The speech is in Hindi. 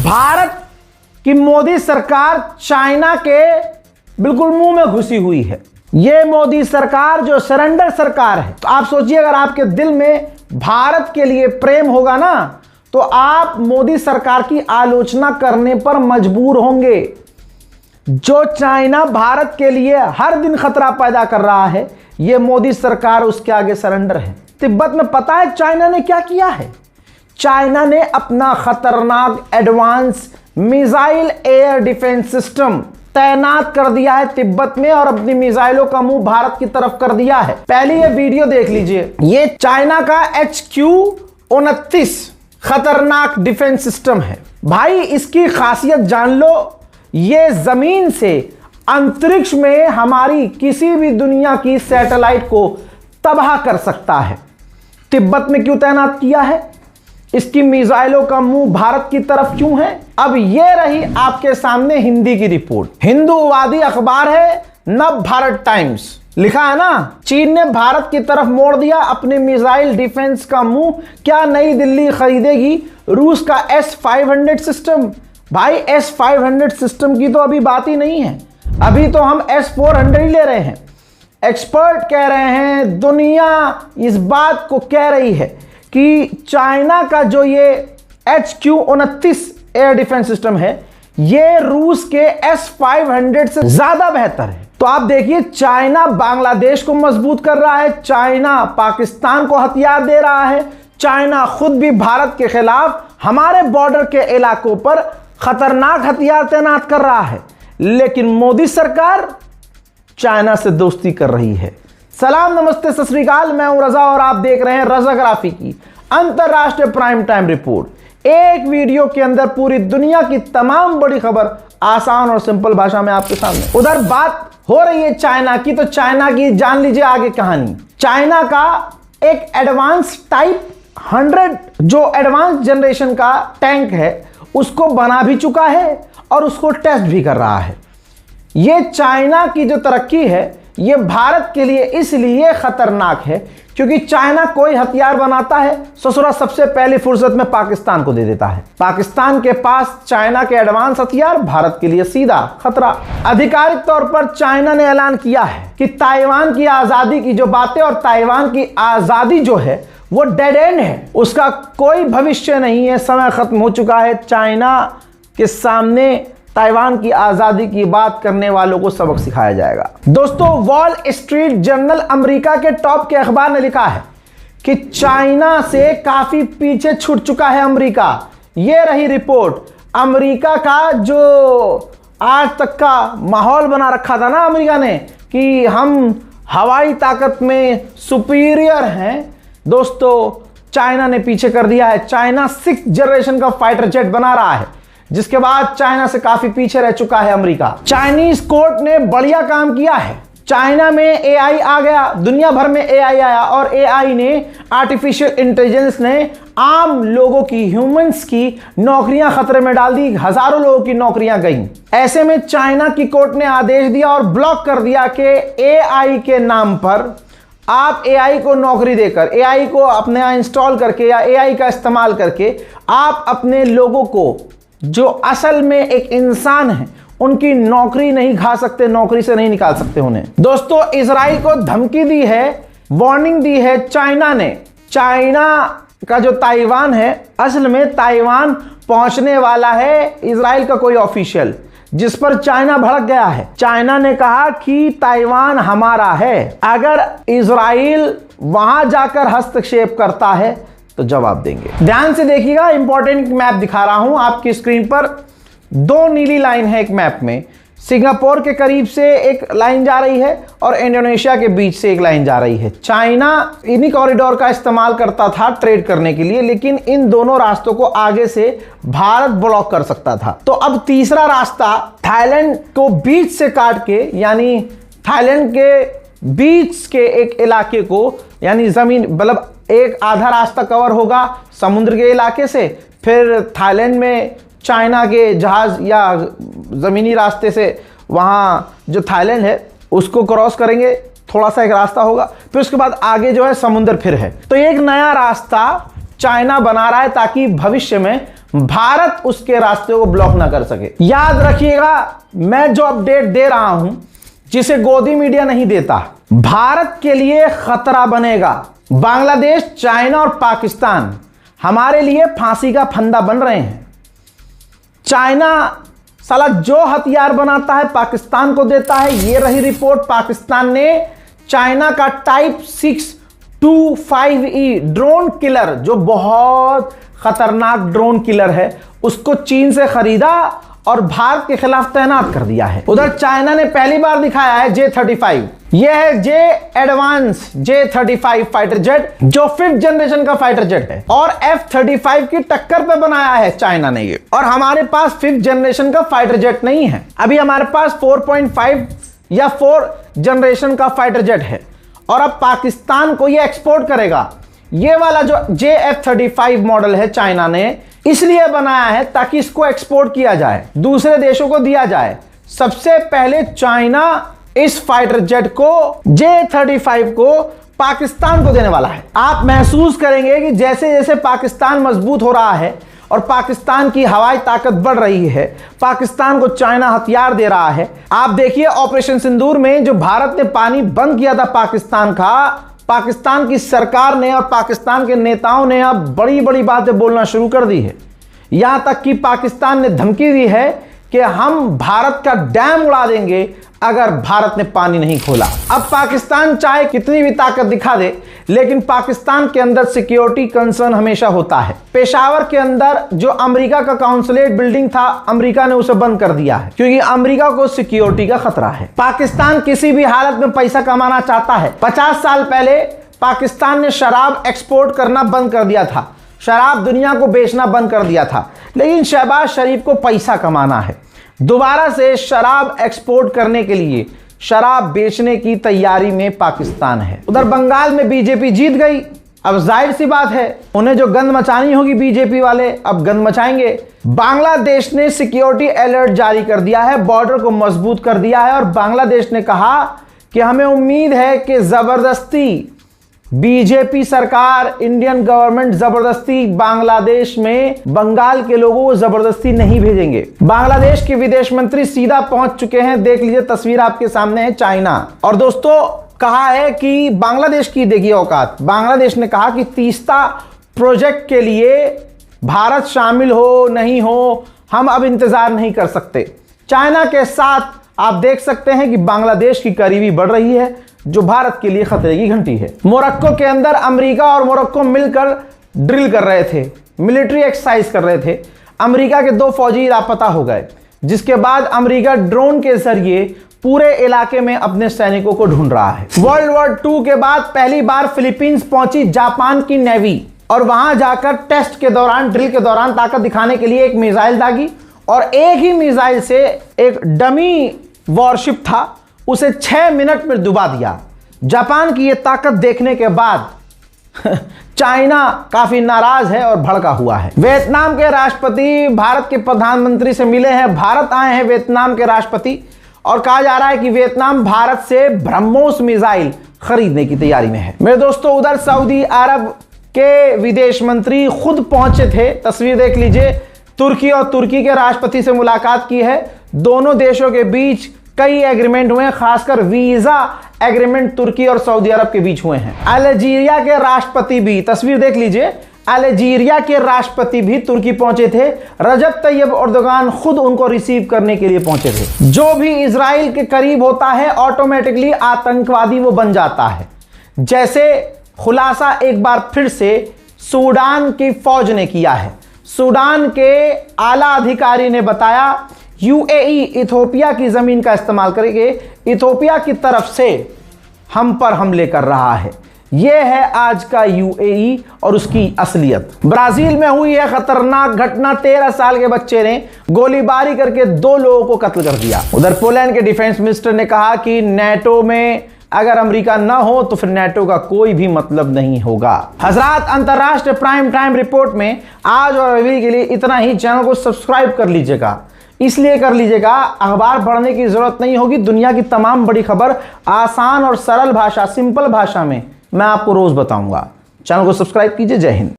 भारत की मोदी सरकार चाइना के बिल्कुल मुंह में घुसी हुई है। ये मोदी सरकार जो सरेंडर सरकार है, तो आप सोचिए अगर आपके दिल में भारत के लिए प्रेम होगा ना, तो आप मोदी सरकार की आलोचना करने पर मजबूर होंगे। जो चाइना भारत के लिए हर दिन खतरा पैदा कर रहा है, ये मोदी सरकार उसके आगे सरेंडर है। तिब्बत में पता है चाइना ने क्या किया है? चाइना ने अपना खतरनाक advance missile air defence system तैनात कर दिया है तिब्बत में और अपनी मिसाइलों का मुंह भारत की तरफ कर दिया है। पहले ये वीडियो देख लीजिए। ये चाइना का HQ-29 खतरनाक डिफेंस सिस्टम है। भाई इसकी खासियत जान लो, ये जमीन से अंतरिक्ष में हमारी किसी भी दुनिया की सैटेलाइट को तबाह कर सकता है। तिब्बत में क्यों तैनात किया है? इसकी मिसाइलों का मुंह भारत की तरफ क्यों है? अब ये रही आपके सामने हिंदी की रिपोर्ट। हिंदूवादी अखबार है नव भारत टाइम्स, लिखा है ना, चीन ने भारत की तरफ मोड़ दिया अपने मिसाइल डिफेंस का मुंह। क्या नई दिल्ली खरीदेगी रूस का S-500 सिस्टम? भाई S-500 सिस्टम की तो अभी बात ही नहीं है, अभी तो हम S-400 ही ले रहे हैं। एक्सपर्ट कह रहे हैं, दुनिया इस बात को कह रही है कि चाइना का जो ये HQ-29 एयर डिफेंस सिस्टम है, ये रूस के S-500 से ज्यादा बेहतर है। तो आप देखिए, चाइना बांग्लादेश को मजबूत कर रहा है, चाइना पाकिस्तान को हथियार दे रहा है, चाइना खुद भी भारत के खिलाफ हमारे बॉर्डर के इलाकों पर खतरनाक हथियार तैनात कर रहा है। लेकिन मोदी सरकार चाइना से दोस्ती कर रही है। सलाम, नमस्ते, सत श्री अकाल। मैं हूं रजा और आप देख रहे हैं रजाग्राफी की अंतरराष्ट्रीय प्राइम टाइम रिपोर्ट। एक वीडियो के अंदर पूरी दुनिया की तमाम बड़ी खबर आसान और सिंपल भाषा में आपके सामने। उधर बात हो रही है चाइना की, तो चाइना की जान लीजिए आगे कहानी। चाइना का एक एडवांस टाइप 100 जो एडवांस जनरेशन का टैंक है, उसको बना भी चुका है और उसको टेस्ट भी कर रहा है। ये चाइना की जो तरक्की है, ये भारत के लिए इसलिए खतरनाक है क्योंकि चाइना कोई हथियार बनाता है, ससुरा सबसे पहली फुर्सत में पाकिस्तान को दे देता है। पाकिस्तान के पास चाइना के एडवांस हथियार, भारत के लिए सीधा खतरा। आधिकारिक तौर पर चाइना ने ऐलान किया है कि ताइवान की आजादी की जो बातें और ताइवान की आजादी जो है वो डेड एंड है, उसका कोई भविष्य नहीं है, समय खत्म हो चुका है। चाइना के सामने ताइवान की आजादी की बात करने वालों को सबक सिखाया जाएगा। दोस्तों, वॉल स्ट्रीट जर्नल अमेरिका के टॉप के अखबार ने लिखा है कि चाइना से काफी पीछे छूट चुका है अमेरिका। यह रही रिपोर्ट। अमेरिका का जो आज तक का माहौल बना रखा था ना अमेरिका ने कि हम हवाई ताकत में सुपीरियर हैं, दोस्तों चाइना ने पीछे कर दिया है। चाइना 6th जनरेशन का फाइटर जेट बना रहा है, जिसके बाद चाइना से काफी पीछे रह चुका है अमेरिका। चाइनीज कोर्ट ने बढ़िया काम किया है। चाइना में AI आ गया, दुनिया भर में AI आया और AI ने, आर्टिफिशियल इंटेलिजेंस ने आम लोगों की, ह्यूमंस की नौकरियां खतरे में डाल दी। हजारों लोगों की नौकरियां गई। ऐसे में चाइना की कोर्ट ने आदेश दिया और ब्लॉक कर दिया कि AI के नाम पर आप AI को नौकरी देकर, AI को अपने यहाँ इंस्टॉल करके या AI का इस्तेमाल करके आप अपने लोगों को, जो असल में एक इंसान है, उनकी नौकरी नहीं खा सकते, नौकरी से नहीं निकाल सकते उन्हें। दोस्तों, इजराइल को धमकी दी है, वार्निंग दी है चाइना ने। चाइना का जो ताइवान है, असल में ताइवान पहुंचने वाला है इजराइल का कोई ऑफिशियल, जिस पर चाइना भड़क गया है। चाइना ने कहा कि ताइवान हमारा है, अगर इजराइल वहां जाकर हस्तक्षेप करता है तो जवाब देंगे। ध्यान से देखिएगा, इंपॉर्टेंट मैप दिखा रहा हूं आपकी स्क्रीन पर। 2 नीली लाइन है एक मैप में, सिंगापुर के करीब से एक लाइन जा रही है और इंडोनेशिया के बीच से एक लाइन जा रही है। चाइना इन्हीं कॉरिडोर का इस्तेमाल करता था ट्रेड करने के लिए, लेकिन इन दोनों रास्तों को आगे से भारत ब्लॉक कर सकता था। तो अब तीसरा रास्ता थाईलैंड को बीच से काट के, यानी थाईलैंड के बीच के एक इलाके को, यानी जमीन, मतलब एक आधा रास्ता कवर होगा समुद्र के इलाके से, फिर थाईलैंड में चाइना के जहाज या ज़मीनी रास्ते से वहाँ जो थाईलैंड है उसको क्रॉस करेंगे, थोड़ा सा एक रास्ता होगा, फिर उसके बाद आगे जो है समुद्र फिर है। तो एक नया रास्ता चाइना बना रहा है ताकि भविष्य में भारत उसके रास्ते को ब्लॉक ना कर सके। याद रखिएगा, मैं जो अपडेट दे रहा हूं जिसे गोदी मीडिया नहीं देता, भारत के लिए खतरा बनेगा। बांग्लादेश, चाइना और पाकिस्तान हमारे लिए फांसी का फंदा बन रहे हैं। चाइना साला जो हथियार बनाता है पाकिस्तान को देता है। ये रही रिपोर्ट, पाकिस्तान ने चाइना का टाइप 625E ड्रोन किलर, जो बहुत खतरनाक ड्रोन किलर है, उसको चीन से खरीदा और भारत के खिलाफ तैनात कर दिया है। उधर चाइना ने पहली बार दिखाया है J-35। यह है जे एडवांस J-35 फाइटर जेट, जो 5th जनरेशन का फाइटर जेट है और F-35 की टक्कर पे बनाया है चाइना ने ये। और हमारे पास 5th जनरेशन का फाइटर जेट नहीं है, अभी हमारे पास 4.5 या 4 जनरेशन का फाइटर जेट है और अब पाकिस्तान को ये एक्सपोर्ट करेगा। ये वाला जो J-F-35 मॉडल है चाइना ने इसलिए बनाया है ताकि इसको एक्सपोर्ट किया जाए, दूसरे देशों को दिया जाए। सबसे पहले चाइना इस फाइटर जेट को J-35 को पाकिस्तान को देने वाला है। आप महसूस करेंगे कि जैसे जैसे पाकिस्तान मजबूत हो रहा है और पाकिस्तान की हवाई ताकत बढ़ रही है, पाकिस्तान को चाइना हथियार दे रहा है। आप देखिए ऑपरेशन सिंदूर में जो भारत ने पानी बंद किया था पाकिस्तान का, पाकिस्तान की सरकार ने और पाकिस्तान के नेताओं ने अब बड़ी बड़ी बातें बोलना शुरू कर दी है। यहां तक कि पाकिस्तान ने धमकी दी है कि हम भारत का डैम उड़ा देंगे अगर भारत ने पानी नहीं खोला। अब पाकिस्तान चाहे कितनी भी ताकत दिखा दे, लेकिन पाकिस्तान के अंदर सिक्योरिटी कंसर्न हमेशा होता है। पेशावर के अंदर जो अमेरिका का काउंसुलेट बिल्डिंग था, अमेरिका ने उसे बंद कर दिया है क्योंकि अमेरिका को सिक्योरिटी का खतरा है। पाकिस्तान किसी भी हालत में पैसा कमाना चाहता है। 50 साल पहले पाकिस्तान ने शराब एक्सपोर्ट करना बंद कर दिया था, शराब दुनिया को बेचना बंद कर दिया था, लेकिन शहबाज शरीफ को पैसा कमाना है। दोबारा से शराब एक्सपोर्ट करने के लिए शराब बेचने की तैयारी में पाकिस्तान है। उधर बंगाल में बीजेपी जीत गई। अब जाहिर सी बात है उन्हें जो गंद मचानी होगी बीजेपी वाले अब गंद मचाएंगे। बांग्लादेश ने सिक्योरिटी अलर्ट जारी कर दिया है, बॉर्डर को मजबूत कर दिया है और बांग्लादेश ने कहा कि हमें उम्मीद है कि जबरदस्ती बीजेपी सरकार, इंडियन गवर्नमेंट जबरदस्ती बांग्लादेश में बंगाल के लोगों को जबरदस्ती नहीं भेजेंगे। बांग्लादेश के विदेश मंत्री सीधा पहुंच चुके हैं। देख लीजिए तस्वीर आपके सामने है, चाइना। और दोस्तों कहा है कि बांग्लादेश की देखिए औकात, बांग्लादेश ने कहा कि तीस्ता प्रोजेक्ट के लिए भारत शामिल हो नहीं हो हम अब इंतजार नहीं कर सकते। चाइना के साथ आप देख सकते हैं कि बांग्लादेश की करीबी बढ़ रही है, जो भारत के लिए खतरे की घंटी है। मोरक्को के अंदर अमेरिका और मोरक्को मिलकर ड्रिल कर रहे थे, मिलिट्री एक्सरसाइज कर रहे थे। अमेरिका के 2 फौजी लापता हो गए, जिसके बाद अमेरिका ड्रोन के जरिए पूरे इलाके में अपने सैनिकों को ढूंढ रहा है। वर्ल्ड वॉर 2 के बाद पहली बार फिलीपींस पहुंची जापान की नेवी और वहां जाकर टेस्ट के दौरान, ड्रिल के दौरान ताकत दिखाने के लिए एक मिसाइल दागी और एक ही मिसाइल से एक डमी वॉरशिप था उसे 6 मिनट में डुबा दिया। जापान की यह ताकत देखने के बाद चाइना काफी नाराज है और भड़का हुआ है। वियतनाम के राष्ट्रपति भारत के प्रधानमंत्री से मिले हैं। भारत आए हैं वियतनाम के राष्ट्रपति और कहा जा रहा है कि वियतनाम भारत से ब्रह्मोस मिसाइल खरीदने की तैयारी में है। मेरे दोस्तों उधर सऊदी अरब के विदेश मंत्री खुद पहुंचे थे, तस्वीर देख लीजिए। तुर्की और तुर्की के राष्ट्रपति से मुलाकात की है। दोनों देशों के बीच कई एग्रीमेंट हुए हैं, खासकर वीजा एग्रीमेंट तुर्की और सऊदी अरब के बीच हुए हैं। अल्जीरिया के राष्ट्रपति भी, तस्वीर देख लीजिए, अल्जीरिया के राष्ट्रपति भी तुर्की पहुंचे थे। रजब तैयब एर्दोगान खुद उनको रिसीव करने के लिए पहुंचे थे। जो भी इजराइल के करीब होता है ऑटोमेटिकली आतंकवादी वो बन जाता है। जैसे खुलासा एक बार फिर से सूडान की फौज ने किया है। सूडान के आला अधिकारी ने बताया यूएई इथोपिया की जमीन का इस्तेमाल करके इथोपिया की तरफ से हम पर हमले कर रहा है। यह है आज का यूएई और उसकी असलियत। ब्राजील में हुई है खतरनाक घटना। 13 साल के बच्चे ने गोलीबारी करके 2 लोगों को कत्ल कर दिया। उधर पोलैंड के डिफेंस मिनिस्टर ने कहा कि नेटो में अगर अमेरिका ना हो तो फिर नेटो का कोई भी मतलब नहीं होगा। हजरात, अंतरराष्ट्रीय प्राइम टाइम रिपोर्ट में आज और अभी के लिए इतना ही। चैनल को सब्सक्राइब कर लीजिएगा, इसलिए कर लीजिएगा अखबार पढ़ने की जरूरत नहीं होगी। दुनिया की तमाम बड़ी खबर आसान और सरल भाषा, सिंपल भाषा में मैं आपको रोज बताऊंगा। चैनल को सब्सक्राइब कीजिए। जय हिंद।